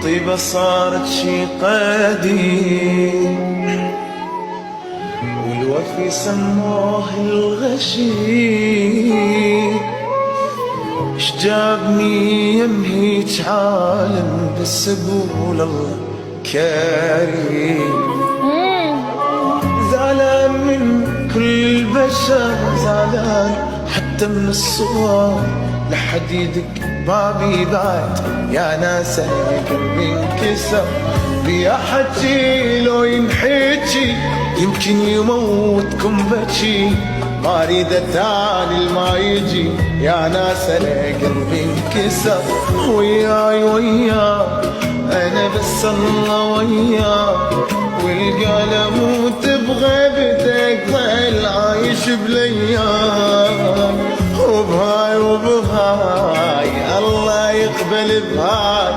طيبة صارت شي قديم، والوفي سموه الغشيم. اش جابني يم هيج عالم بس اقول الله كريم. زعلان من كل البشر، زعلان حتى من الصور، لحد يدق بابي بعد يا ناس قلبي انكسر. بيا حكي لو ينحكي يمكن يموتكم بكي، ما اريد تاني ما يجي يا ناس انا قلبي انكسر. وياي وياك انا بس الله وياك، والقلم وتبغى بدك ظل عايش بالايام. وبهاي وبهاي الله يقبل بهاي